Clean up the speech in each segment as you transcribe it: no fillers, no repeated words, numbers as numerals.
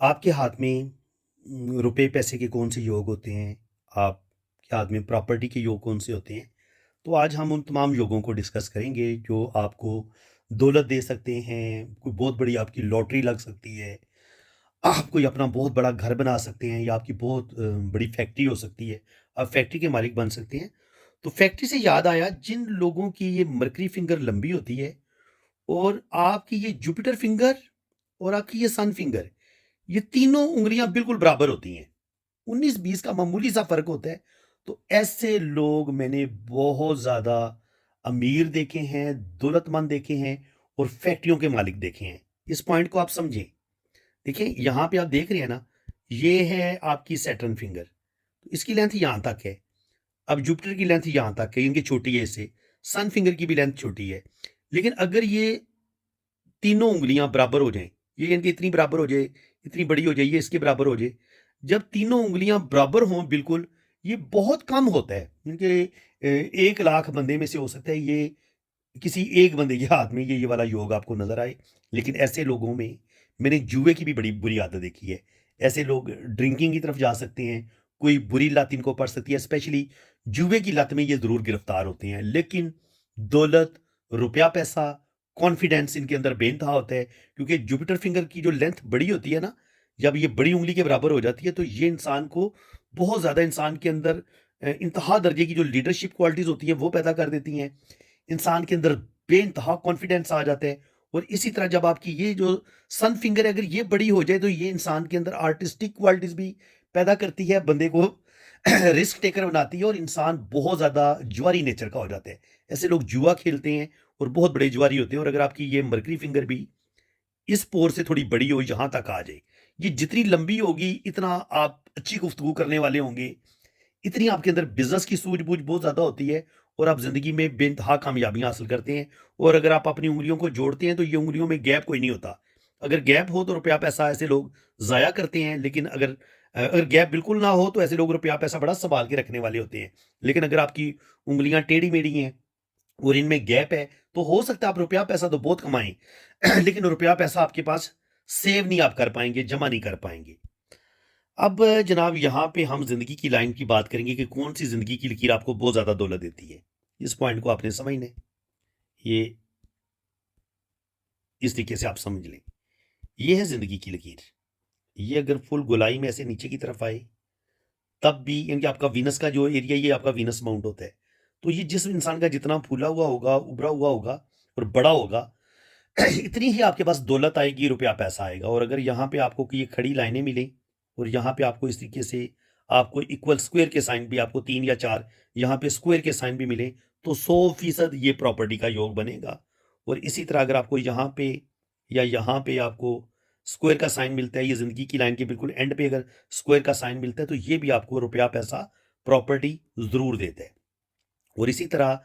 आपके हाथ में रुपए पैसे के कौन से योग होते हैं? आपके हाथ में प्रॉपर्टी के योग कौन से होते हैं? तो आज हम उन तमाम योगों को डिस्कस करेंगे जो आपको दौलत दे सकते हैं, कोई बहुत बड़ी आपकी लॉटरी लग सकती है, आप कोई अपना बहुत बड़ा घर बना सकते हैं या आपकी बहुत बड़ी फैक्ट्री हो सकती है, आप फैक्ट्री के मालिक बन सकते हैं। तो फैक्ट्री से याद आया, जिन लोगों की ये मरकरी फिंगर लंबी होती है और आपकी ये जुपिटर फिंगर और आपकी ये सन फिंगर, ये तीनों उँगलियाँ बिल्कुल बराबर होती हैं। 19-20 का मामूली सा फ़र्क होता है। तो ऐसे लोग मैंने बहुत ज़्यादा अमीर देखे हैं, दौलतमंद देखे हैं और फैक्ट्रियों के मालिक देखे हैं। इस पॉइंट को आप समझें। देखिए, यहाँ पे आप देख रहे हैं ना, ये है आपकी सैटर्न फिंगर। तो इसकी लेंथ यहाँ तक है। अब जुपिटर की लेंथ यहाँ तक है, इनकी छोटी है इससे। सन फिंगर की भी लेंथ छोटी है। लेकिन अगर ये तीनों उँगलियाँ बराबर हो जाएँ, ये इनकी इतनी बराबर हो जाए, इतनी बड़ी हो जाए, ये इसके बराबर हो जाए। जब तीनों उँगलियाँ बराबर हों बिल्कुल, ये बहुत कम होता है। इनके 1 लाख बंदे में से हो सकता है ये किसी एक बंदे के हाथ में ये वाला योग आपको नज़र आए। लेकिन ऐसे लोगों में मैंने जुए की भी बड़ी बुरी आदत देखी है। ऐसे लोग ड्रिंकिंग की तरफ जा सकते हैं, कोई बुरी लत इनको पड़ सकती है, स्पेशली जुए की लत में ये ज़रूर गिरफ्तार होते हैं। लेकिन दौलत, रुपया पैसा, कॉन्फिडेंस इनके अंदर बेनतहा होता है, क्योंकि जुपिटर फिंगर की जो लेंथ बड़ी होती है ना, जब ये बड़ी उँगली के बराबर हो जाती है, तो ये इंसान को बहुत ज़्यादा इंसान के अंदर इंतहा दर्जे की जो लीडरशिप क्वालिटीज़ होती हैं, वो पैदा कर देती हैं। इंसान के अंदर बेइंतहा कॉन्फिडेंस आ जाता है। और इसी तरह जब आपकी ये जो सन फिंगर है, अगर ये बड़ी हो जाए, तो ये इंसान के अंदर आर्टिस्टिक क्वालिटीज भी पैदा करती है, बंदे को रिस्क टेकर बनाती है और इंसान बहुत ज्यादा जुआरी नेचर का हो जाता है। ऐसे लोग जुआ खेलते हैं और बहुत बड़े जुआरी होते हैं। और अगर आपकी ये मरकरी फिंगर भी इस पोर से थोड़ी बड़ी हो, यहां तक आ जाए, ये जितनी लंबी होगी इतना आप अच्छी गुफ्तगू करने वाले होंगे, इतनी आपके अंदर बिज़नेस की सूझबूझ बहुत ज़्यादा होती है और आप ज़िंदगी में बेइंतहा कामयाबियाँ हासिल करते हैं। और अगर आप अपनी उँगलियों को जोड़ते हैं, तो ये उँगलियों में गैप कोई नहीं होता। अगर गैप हो, तो रुपया पैसा ऐसे लोग ज़ाया करते हैं, लेकिन अगर गैप बिल्कुल ना हो, तो ऐसे लोग रुपया पैसा बड़ा सँभाल के रखने वाले होते हैं। लेकिन अगर आपकी उँगलियाँ टेढ़ी-मेढ़ी हैं और इनमें गैप है, तो हो सकता है आप रुपया पैसा तो बहुत कमाएँ, लेकिन रुपया पैसा आपके पास सेव नहीं आप कर पाएँगे, जमा नहीं कर पाएँगे। अब जनाब, यहाँ पे हम ज़िंदगी की लाइन की बात करेंगे कि कौन-सी ज़िंदगी की लकीर आपको बहुत ज़्यादा दौलत देती है। इस पॉइंट को आपने समझना है। ये इस तरीके से आप समझ लें। ये है ज़िंदगी की लकीर। ये अगर फुल गोलाई में ऐसे नीचे की तरफ आए, तब भी यानी कि आपका वीनस का जो एरिया, ये आपका वीनस माउंट होता है। तो ये जिस इंसान का जितना फूला हुआ होगा, उभरा हुआ होगा और बड़ा होगा, इतनी ही आपके पास दौलत आएगी, रुपया पैसा आएगा। और अगर यहाँ पे आपको कि ये खड़ी लाइनें मिलें और यहाँ पे आपको इस तरीके से आपको इक्वल स्क्वायर के साइन भी, आपको 3 या 4 यहाँ पे स्क्वायर के साइन भी मिले, तो 100% ये प्रॉपर्टी का योग बनेगा। और इसी तरह अगर आपको यहाँ पे या यहाँ पे आपको स्क्वायर का साइन मिलता है, ये ज़िंदगी की लाइन के बिल्कुल एंड पे अगर स्क्वायर का साइन मिलता है, तो ये भी आपको रुपया पैसा, प्रॉपर्टी ज़रूर देता है। और इसी तरह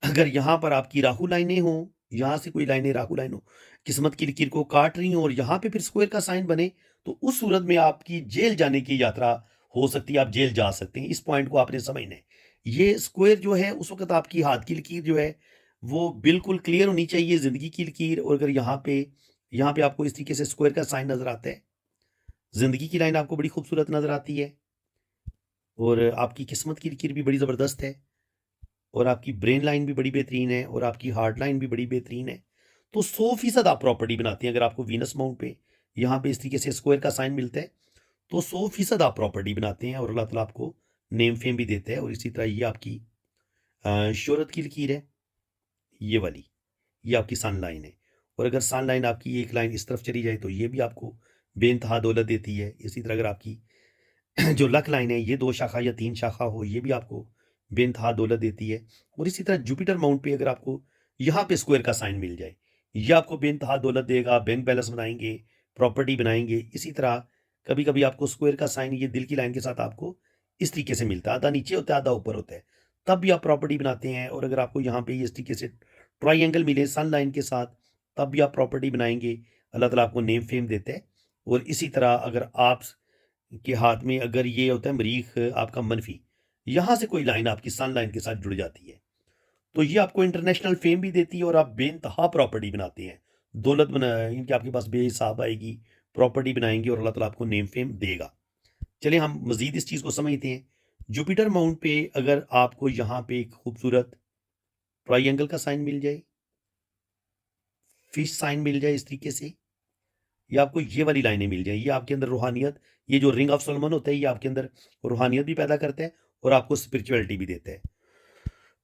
अगर यहाँ पर आपकी राहु लाइनें हों, यहाँ से कोई लाइनें राहु लाइन हो, किस्मत की लकीर को काट रही हों और यहाँ पे फिर स्क्वायर का साइन बने, तो उस सूरत में आपकी जेल जाने की यात्रा हो सकती है, आप जेल जा सकते हैं। इस पॉइंट को आपने समझना है। ये स्क्वायर जो है, उस वक़्त आपकी हाथ की लकीर जो है, वो बिल्कुल क्लियर होनी चाहिए, ज़िंदगी की लकीर। और अगर यहाँ पे आपको इस तरीके से स्क्वायर का साइन नज़र आता है, ज़िंदगी की लाइन आपको बड़ी खूबसूरत नज़र आती है और आपकी किस्मत की लकीर भी बड़ी ज़बरदस्त है और आपकी ब्रेन लाइन भी बड़ी बेहतरीन है और आपकी हार्ट लाइन भी बड़ी बेहतरीन है। तो 100% आप प्रॉपर्टी बनाती हैं। अगर आपको वीनस माउंट पे यहाँ पे इस तरीके से स्क्वायर का साइन मिलता है, तो 100% आप प्रॉपर्टी बनाते हैं और अल्लाह ताला आपको नेम फेम भी देता है। और इसी तरह ये आपकी शोहरत की लकीर है, ये वाली, ये आपकी सन लाइन है। और अगर सन लाइन आपकी एक लाइन इस तरफ चली जाए, तो ये भी आपको बेइंतहा दौलत देती है। इसी तरह अगर आपकी जो लक लाइन है, ये 2 शाखा या 3 शाखा हो, ये भी आपको बेइंतहा दौलत देती है। और इसी तरह जुपिटर माउंट पे अगर आपको यहाँ पे स्क्वायर का साइन मिल जाए, ये आपको बेइंतहा दौलत देगा, बैंक बैलेंस बनाएँगे, प्रॉपर्टी बनाएँगे। इसी तरह कभी-कभी आपको स्क्वायर का साइन ये दिल की लाइन के साथ आपको इस तरीके से मिलता है, आधा नीचे होता है, आधा ऊपर होता है, तब भी आप प्रॉपर्टी बनाते हैं। और अगर आपको यहाँ पे ये इस तरीके से ट्रायंगल मिले सन लाइन के साथ, तब भी आप प्रॉपर्टी बनाएँगे। अल्लाह ताला आपको नेम फेम देता है। और इसी तरह अगर आप के हाथ में अगर ये होता है मरीख आपका मनफी, यहाँ से कोई लाइन आपकी सन लाइन के साथ जुड़ जाती है, तो ये आपको इंटरनेशनल फेम भी देती है और आप बेइंतहा प्रॉपर्टी बनाते हैं। दौलत बना इनकी आपके पास बेहिसाब आएगी, प्रॉपर्टी बनाएंगे और अल्लाह ताला आपको नेम फेम देगा। चलिए हम मजीद इस चीज़ को समझते हैं। जुपिटर माउंट पे अगर आपको यहाँ पे एक खूबसूरत ट्राइंगल का साइन मिल जाए, फिश साइन मिल जाए इस तरीके से, या आपको ये वाली लाइनें मिल जाए, ये आपके अंदर रूहानियत, ये जो रिंग ऑफ सोलोमन होता है ये आपके अंदर रूहानियत भी पैदा करता है और आपको स्पिरिचुअलिटी भी देता है।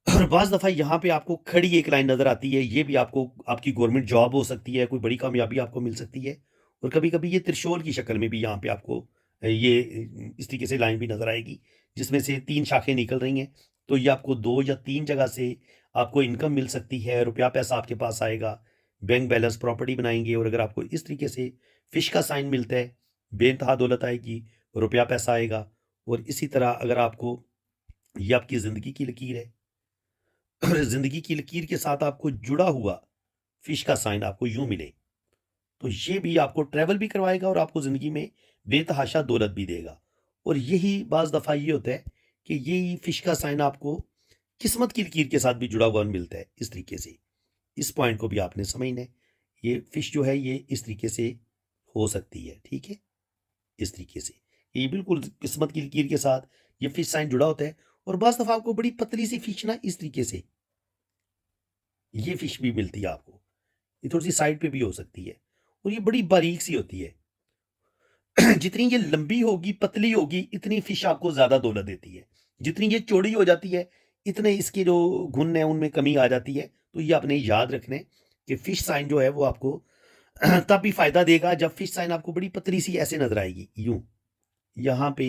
और बाज़ दफ़ा यहाँ पे आपको खड़ी एक लाइन नज़र आती है, ये भी आपको आपकी गवर्नमेंट जॉब हो सकती है, कोई बड़ी कामयाबी आपको मिल सकती है। और कभी-कभी ये त्रिशूल की शक्ल में भी यहाँ पे आपको ये इस तरीके से लाइन भी नज़र आएगी, जिसमें से 3 शाखें निकल रही हैं। तो ये आपको 2 या 3 जगह से आपको इनकम मिल सकती है, रुपया पैसा आपके पास आएगा, बैंक बैलेंस, प्रॉपर्टी बनाएँगे। और अगर आपको इस तरीके से फिश का साइन मिलता है, बेइंतहा दौलत आएगी, रुपया पैसा आएगा। और इसी तरह अगर आपको ये आपकी ज़िंदगी की लकीर है और ज़िंदगी की लकीर के साथ आपको जुड़ा हुआ फिश का साइन आपको यूं मिले, तो ये भी आपको ट्रैवल भी करवाएगा और आपको ज़िंदगी में बेतहाशा दौलत भी देगा। और यही बाज़ दफ़ा ये होता है कि यही फिश का साइन आपको किस्मत की लकीर के साथ भी जुड़ा हुआ मिलता है इस तरीके से। इस पॉइंट को भी आपने समझना है। ये फिश जो है ये इस तरीके से हो सकती है, ठीक है? इस तरीके से ये बिल्कुल किस्मत की लकीर के साथ ये फिश साइन जुड़ा होता है। और बाज़ दफ़ा आपको बड़ी पतली सी फिश ना इस तरीके से ये फिश भी मिलती है आपको। ये थोड़ी-सी साइड पे भी हो सकती है और ये बड़ी बारीक सी होती है। जितनी ये लंबी होगी, पतली होगी, इतनी फिश आपको ज़्यादा दौलत देती है। जितनी ये चौड़ी हो जाती है, इतने इसके जो गुण हैं उनमें कमी आ जाती है। तो ये आपने याद रखना है कि फिश साइन जो है वो आपको तब भी फ़ायदा देगा जब फिश साइन आपको बड़ी पतली सी ऐसे नज़र आएगी, यूँ। यहाँ पे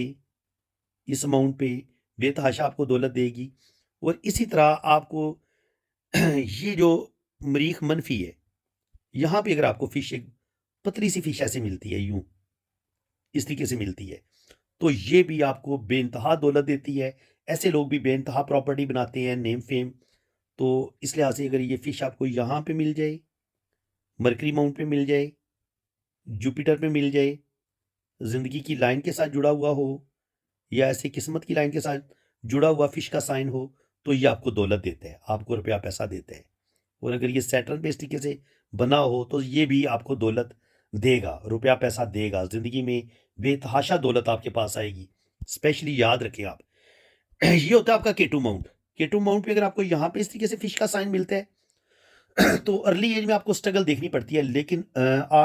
इस अमाउंट पे बेतहाशा आपको दौलत देगी। और इसी तरह आपको ये जो मरीख मनफी है, यहाँ पे अगर आपको फिश एक पतली सी फिश ऐसे मिलती है, यूं इस तरीके से मिलती है, तो ये भी आपको बेइंतहा दौलत देती है। ऐसे लोग भी बेइंतहा प्रॉपर्टी बनाते हैं, नेम फेम। तो इस लिहाज से अगर ये फिश आपको यहाँ पे मिल जाए, मरकरी माउंट पे मिल जाए, जुपिटर पे मिल जाए, जिंदगी की लाइन के साथ जुड़ा हुआ हो, या ऐसे किस्मत की लाइन के साथ जुड़ा हुआ फिश का साइन हो, तो ये आपको दौलत देता है, आपको रुपया पैसा देता है। और अगर ये सैटर्न पे इस तरीके से बना हो तो ये भी आपको दौलत देगा, रुपया पैसा देगा। ज़िंदगी में बेतहाशा दौलत आपके पास आएगी। स्पेशली याद रखें आप, ये होता है आपका केटू माउंट। केटू माउंट पे अगर आपको यहाँ पे इस तरीके से फिश का साइन मिलता है तो अर्ली एज में आपको स्ट्रगल देखनी पड़ती है, लेकिन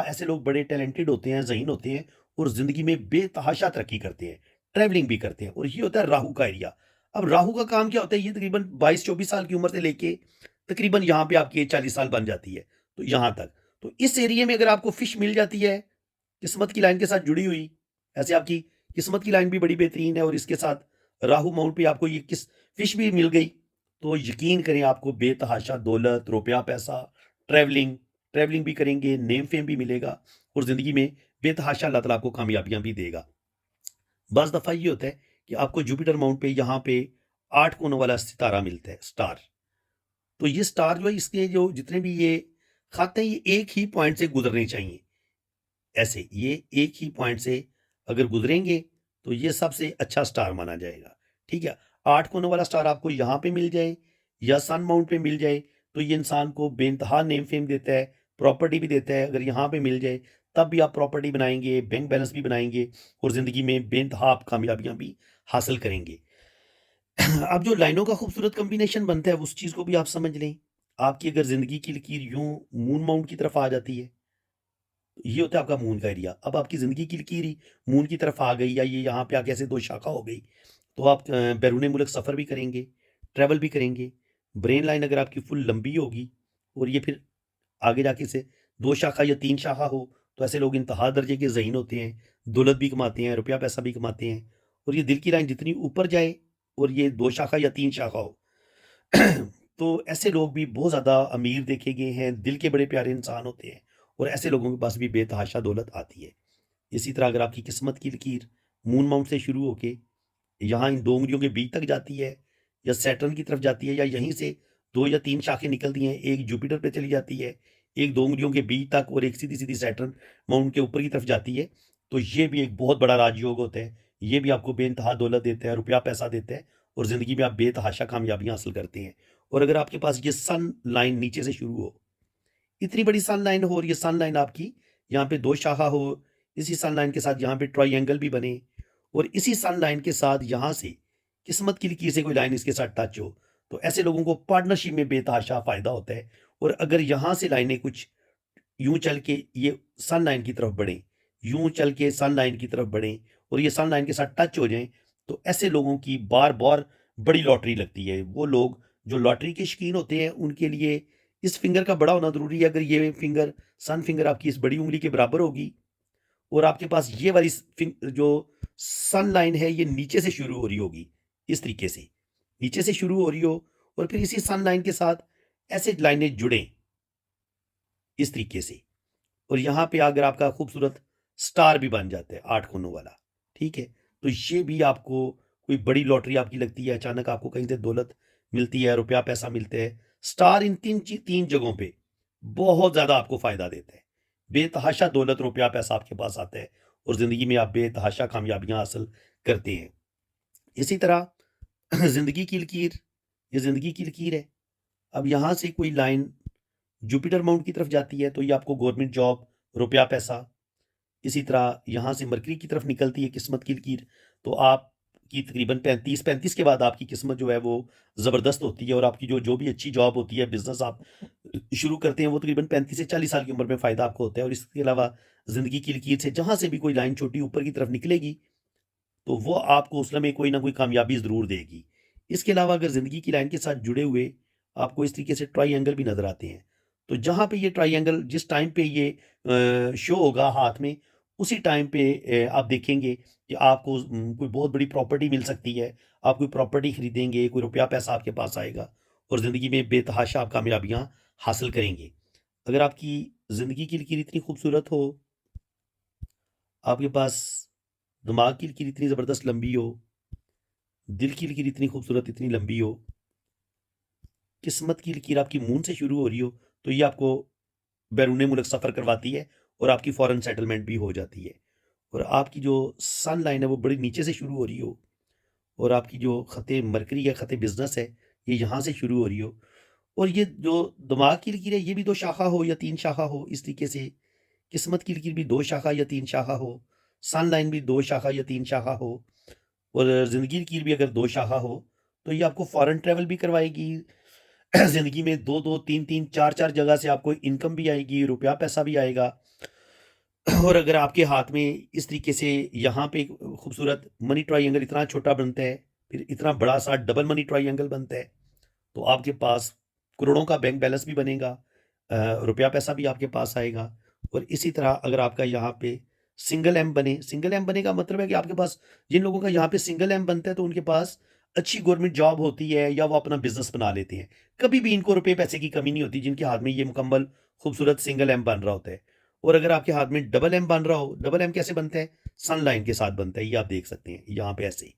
ऐसे लोग बड़े टैलेंटेड होते हैं, ज़हीन होते हैं और ज़िंदगी में बेतहाशा तरक्की करते हैं, ट्रैवलिंग भी करते हैं। और ये होता है राहु का एरिया। अब राहु का काम क्या होता है, ये तकरीबन 22-24 साल की उम्र से लेके तकरीबन यहाँ पे आपकी 40 साल बन जाती है, तो यहाँ तक। तो इस एरिया में अगर आपको फिश मिल जाती है किस्मत की लाइन के साथ जुड़ी हुई, ऐसे आपकी किस्मत की लाइन भी बड़ी बेहतरीन है और इसके साथ राहु माउंट पे आपको ये किस फिश भी मिल गई, तो यकीन करें आपको बेतहाशा दौलत, रुपया पैसा, ट्रैवलिंग ट्रैवलिंग भी करेंगे, नेम फेम भी मिलेगा और ज़िंदगी में बेतहाशा अल्लाह ताला आपको कामयाबियां भी देगा। बस दफ़ा ये होता है कि आपको जुपिटर माउंट पे यहाँ पे 8 कोनों वाला सितारा मिलता है, स्टार। तो ये स्टार जो है इसके जो जितने भी ये खाते हैं, ये एक ही पॉइंट से गुजरने चाहिए। ऐसे ये एक ही पॉइंट से अगर गुजरेंगे तो ये सबसे अच्छा स्टार माना जाएगा, ठीक है? 8 कोनों वाला स्टार आपको यहाँ पे मिल जाए या सन माउंट पे मिल जाए, तो ये इंसान को बेइंतहा नेम फेम देता है, प्रॉपर्टी भी देता है। अगर यहाँ पे मिल जाए तब भी आप प्रॉपर्टी बनाएंगे, बैंक बैलेंस भी बनाएंगे और ज़िंदगी में बेइंतहा आप कामयाबियाँ भी हासिल करेंगे। अब जो लाइनों का खूबसूरत कॉम्बिनेशन बनता है उस चीज़ को भी आप समझ लें। आपकी अगर ज़िंदगी की लकीर यूँ मून माउंट की तरफ आ जाती है, ये होता है आपका मून का एरिया। अब आपकी ज़िंदगी की लकीर ही मून की तरफ आ गई या ये यहाँ पे आके ऐसे 2 शाखा हो गई, तो आप बैरून मुल्क सफ़र भी करेंगे, ट्रैवल भी करेंगे। ब्रेन लाइन अगर आपकी फुल लंबी होगी और ये फिर आगे जाके से 2 शाखा या 3 शाखा हो, तो ऐसे लोग इंतहा दर्जे के ज़हीन होते हैं, दौलत भी कमाते हैं, रुपया पैसा भी कमाते हैं। और ये दिल की लाइन जितनी ऊपर जाए और ये 2 शाखा या 3 शाखा हो, तो ऐसे लोग भी बहुत ज़्यादा अमीर देखे गए हैं, दिल के बड़े प्यारे इंसान होते हैं और ऐसे लोगों के पास भी बेतहाशा दौलत आती है। इसी तरह अगर आपकी किस्मत की लकीर मून माउंट से शुरू होके यहाँ इन 2 उँगलियों के बीच तक जाती है या सैटर्न की तरफ जाती है, या यहीं से 2 या 3 शाखें निकलती हैं, एक जुपिटर पे चली जाती है, एक 2 उँगलियों के बीच तक और एक सीधी-सीधी सैटर्न माउंट के ऊपर की तरफ जाती है, तो ये भी एक बहुत बड़ा राजयोग होता है। ये भी आपको बेइंतहा दौलत देता है, रुपया पैसा देता है और ज़िंदगी में आप बेतहाशा कामयाबियाँ हासिल करते हैं। और अगर आपके पास ये सन लाइन नीचे से शुरू हो, इतनी बड़ी सन लाइन हो और ये सन लाइन आपकी यहाँ पे 2 शाखा हो, इसी सन लाइन के साथ यहाँ पे ट्रायंगल भी बने और इसी सन लाइन के साथ यहाँ से किस्मत की लकीर से कोई लाइन इसके साथ टच हो, तो ऐसे लोगों को पार्टनरशिप में बेतहाशा फ़ायदा होता है। और अगर यहाँ से लाइनें कुछ यूँ चल के ये सन लाइन की तरफ बढ़ें, यूँ चल के सन लाइन की तरफ बढ़ें और ये सन लाइन के साथ टच हो जाएँ, तो ऐसे लोगों की बार-बार बड़ी लॉटरी लगती है। वो लोग जो लॉटरी के शौकीन होते हैं, उनके लिए इस फिंगर का बड़ा होना ज़रूरी है। अगर ये फिंगर सन फिंगर आपकी इस बड़ी उँगली के बराबर होगी और आपके पास ये वाली जो सन लाइन है, ये नीचे से शुरू हो रही होगी, इस तरीके से, नीचे से शुरू हो रही हो और फिर इसी सन लाइन के साथ ऐसे लाइनें जुड़ें, इस तरीके से। और यहाँ पे अगर आपका खूबसूरत स्टार भी बन जाता है 8 कोनों वाला, ठीक है? तो ये भी आपको कोई बड़ी लॉटरी आपकी लगती है, अचानक आपको कहीं से दौलत मिलती है, रुपया पैसा मिलता है। स्टार इन 3 जगहों पे बहुत ज़्यादा आपको फ़ायदा देता है। बेतहाशा दौलत, रुपया पैसा आपके पास आता है और ज़िंदगी में आप बेतहाशा कामयाबियाँ हासिल करते हैं। इसी तरह ज़िंदगी की लकीर, ये ज़िंदगी की लकीर है। अब यहाँ से कोई लाइन जुपिटर माउंट की तरफ जाती है, तो ये आपको गवर्नमेंट जॉब, रुपया पैसा। इसी तरह यहाँ से मरकरी की तरफ निकलती है किस्मत की लकीर, तो आपकी तकरीबन 35 के बाद आपकी किस्मत जो है वो ज़बरदस्त होती है और आपकी जो जो भी अच्छी जॉब होती है, बिज़नेस आप शुरू करते हैं, वो तकरीबन 35 से 40 साल की उम्र में फ़ायदा आपको होता है। और इसके अलावा ज़िंदगी की लकीर से जहाँ से भी कोई लाइन छोटी ऊपर की तरफ निकलेगी, तो वो आपको उस लम्हे कोई ना कोई कामयाबी ज़रूर देगी। इसके अलावा अगर ज़िंदगी की लाइन के साथ जुड़े हुए आपको इस तरीके से ट्रायंगल भी नज़र आते हैं, तो जहाँ पे ये ट्रायंगल जिस टाइम पे ये शो होगा हाथ में, उसी टाइम पे आप देखेंगे कि आपको कोई बहुत बड़ी प्रॉपर्टी मिल सकती है। आप कोई प्रॉपर्टी खरीदेंगे, कोई रुपया पैसा आपके पास आएगा और ज़िंदगी में बेतहाशा आप कामयाबियाँ हासिल करेंगे। अगर आपकी ज़िंदगी की लकीर इतनी खूबसूरत हो, आपके पास दिमाग की लकीर इतनी ज़बरदस्त लंबी हो, दिल की लकीर इतनी खूबसूरत, इतनी लंबी हो, किस्मत की लकीर आपकी मून से शुरू हो रही हो, तो ये आपको बैरून मुल्क सफ़र करवाती है और आपकी फ़ॉरेन सेटलमेंट भी हो जाती है। और आपकी जो सन लाइन है वो बड़ी नीचे से शुरू हो रही हो और आपकी जो ख़त मरकरी है, ख़त बिज़नेस है, ये यहाँ से शुरू हो रही हो और ये जो दिमाग की लकीर है, ये भी 2 शाखा हो या 3 शाखा हो, इस तरीके से किस्मत की लकीर भी 2 शाखा या 3 शाखा हो, सन लाइन भी 2 शाखा या 3 शाखा हो और ज़िंदगी की लकीर भी अगर 2 शाखा हो, तो ये आपको फ़ॉरेन ट्रैवल भी करवाएगी। ज़िंदगी में 2-2, 3-3, 4-4 जगह से आपको इनकम भी आएगी, रुपया पैसा भी आएगा। और अगर आपके हाथ में इस तरीके से यहाँ पे एक खूबसूरत मनी ट्रायंगल इतना छोटा बनता है, फिर इतना बड़ा-सा डबल मनी ट्रायंगल बनता है, तो आपके पास करोड़ों का बैंक बैलेंस भी बनेगा, रुपया पैसा भी आपके पास आएगा। और इसी तरह अगर आपका यहाँ पे सिंगल एम बने, सिंगल एम बने का मतलब है कि आपके पास जिन लोगों का यहाँ पे सिंगल एम बनता है, तो उनके पास अच्छी गवर्नमेंट जॉब होती है या वो अपना बिज़नेस बना लेते हैं। कभी भी इनको रुपए पैसे की कमी नहीं होती, जिनके हाथ में ये मुकम्मल खूबसूरत सिंगल एम बन रहा होता है। और अगर आपके हाथ में डबल एम बन रहा हो, डबल एम कैसे बनता है? सन लाइन के साथ बनता है, ये आप देख सकते हैं यहाँ पे ऐसे।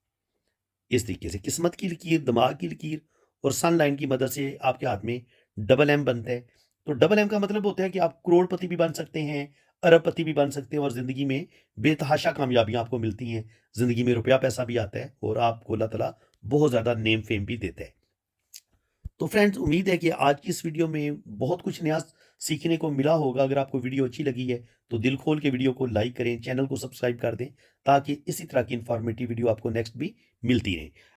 इस तरीके से किस्मत की लकीर, दिमाग की लकीर और सन लाइन की मदद से आपके हाथ में डबल एम बनता है। तो डबल एम का मतलब होता है कि आप करोड़पति भी बन सकते हैं, अरबपति भी बन सकते हैं और ज़िंदगी में बेतहाशा कामयाबियाँ आपको मिलती हैं। ज़िंदगी में रुपया पैसा भी आता है और आपको अल्लाह ताला बहुत ज़्यादा नेम फेम भी देता है। तो फ्रेंड्स, उम्मीद है कि आज की इस वीडियो में बहुत कुछ नया सीखने को मिला होगा। अगर आपको वीडियो अच्छी लगी है, तो दिल खोल के वीडियो को लाइक करें, चैनल को सब्सक्राइब कर दें, ताकि इसी तरह की इन्फॉर्मेटिव वीडियो आपको नेक्स्ट भी मिलती रहे।